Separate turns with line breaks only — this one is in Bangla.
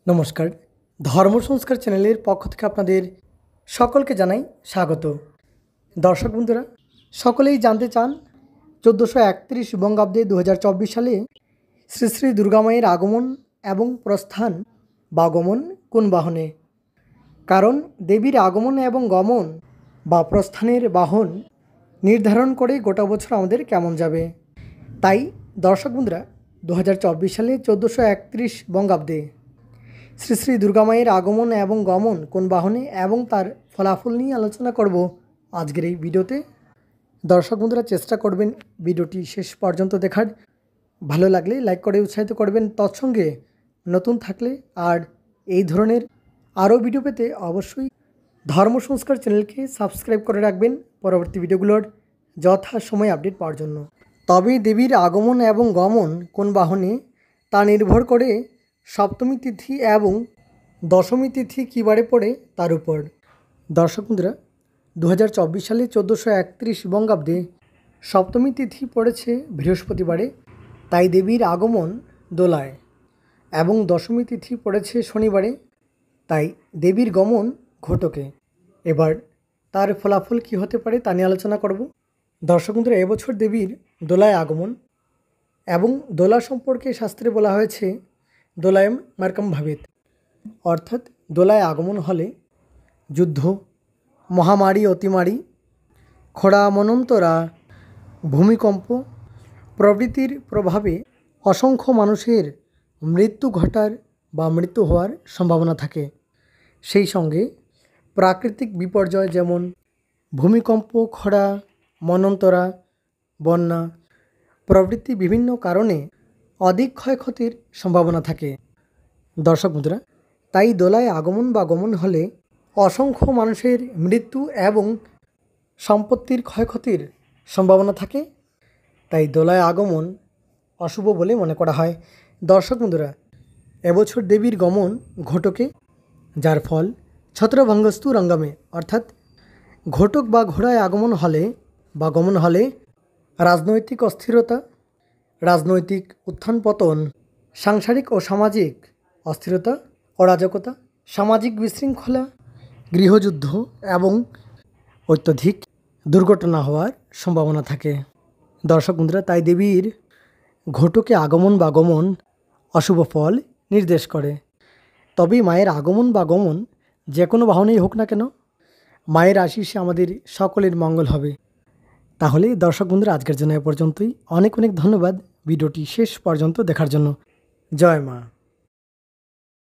নমস্কার। ধর্ম সংস্কার চ্যানেলের পক্ষ থেকে আপনাদের সকলকে জানাই স্বাগত। দর্শক বন্ধুরা, সকলেই জানতে চান 1431 বঙ্গাব্দে 2024 সালে শ্রী শ্রী দুর্গামায়ের আগমন এবং প্রস্থান বা গমন কোন বাহনে। কারণ দেবীর আগমন এবং গমন বা প্রস্থানের বাহন নির্ধারণ করে গোটা বছর আমাদের কেমন যাবে। তাই দর্শক বন্ধুরা, 2024 সালে 1431 বঙ্গাব্দে শ্রী শ্রী দুর্গামায়ের আগমন এবং গমন কোন বাহনে এবং তার ফলাফল নিয়ে আলোচনা করব আজকের এই ভিডিওতে। দর্শক বন্ধুরা, চেষ্টা করবেন ভিডিওটি শেষ পর্যন্ত দেখার। ভালো লাগলে লাইক করে উৎসাহিত করবেন। তৎসঙ্গে নতুন থাকলে আর এই ধরনের আরও ভিডিও পেতে অবশ্যই ধর্ম সংস্কার চ্যানেলকে সাবস্ক্রাইব করে রাখবেন পরবর্তী ভিডিওগুলোর যথাসময়ে আপডেট পাওয়ার জন্য। তবে দেবীর আগমন এবং গমন কোন বাহনে তা নির্ভর করে সপ্তমী তিথি এবং দশমী তিথি কী বারে পড়ে তার উপর। দর্শক বন্ধুরা, 2024 সালে 1431 বঙ্গাব্দে সপ্তমী তিথি পড়েছে বৃহস্পতিবারে, তাই দেবীর আগমন দোলায়, এবং দশমী তিথি পড়েছে শনিবারে, তাই দেবীর গমন ঘটকে। এবার তার ফলাফল কী হতে পারে তা নিয়ে আলোচনা করব। দর্শক বন্ধুরা, এবছর দেবীর দোলায় আগমন এবং দোলা সম্পর্কে শাস্ত্রে বলা হয়েছে দোলায়ম মার্কম ভাবেত, অর্থাৎ দোলায় আগমন হলে যুদ্ধ, মহামারী, অতিমারী, খরা, মনন্তরা, ভূমিকম্প প্রভৃতির প্রভাবে অসংখ্য মানুষের মৃত্যু ঘটার বা মৃত্যু হওয়ার সম্ভাবনা থাকে। সেই সঙ্গে প্রাকৃতিক বিপর্যয় যেমন ভূমিকম্প, খরা, মনন্তরা, বন্যা প্রভৃতি বিভিন্ন কারণে অধিক ক্ষয়ক্ষতির সম্ভাবনা থাকে। দর্শক বন্ধুরা, তাই দোলায় আগমন বা গমন হলে অসংখ্য মানুষের মৃত্যু এবং সম্পত্তির ক্ষয়ক্ষতির সম্ভাবনা থাকে, তাই দোলায় আগমন অশুভ বলে মনে করা হয়। দর্শক বন্ধুরা, এবছর দেবীর গমন ঘটকে, যার ফল ছত্রভঙ্গস্তু রঙ্গমে, অর্থাৎ ঘটক বা ঘোড়ায় আগমন হলে বা গমন হলে রাজনৈতিক অস্থিরতা, রাজনৈতিক উত্থান পতন, সাংসারিক ও সামাজিক অস্থিরতা, অরাজকতা, সামাজিক বিশৃঙ্খলা, গৃহযুদ্ধ এবং অত্যধিক দুর্ঘটনা হওয়ার সম্ভাবনা থাকে। দর্শক বন্ধুরা, তাই দেবীর ঘটকে আগমন বা গমন অশুভ ফল নির্দেশ করে। তবে মায়ের আগমন বা গমন যে কোনো বাহনেই হোক না কেন, মায়ের আশীর্ষে আমাদের সকলের মঙ্গল হবে। তাহলে দর্শক বন্ধুরা, আজকের জন্য এ পর্যন্তই। অনেক অনেক ধন্যবাদ ভিডিওটি শেষ পর্যন্ত দেখার জন্য। জয় মা।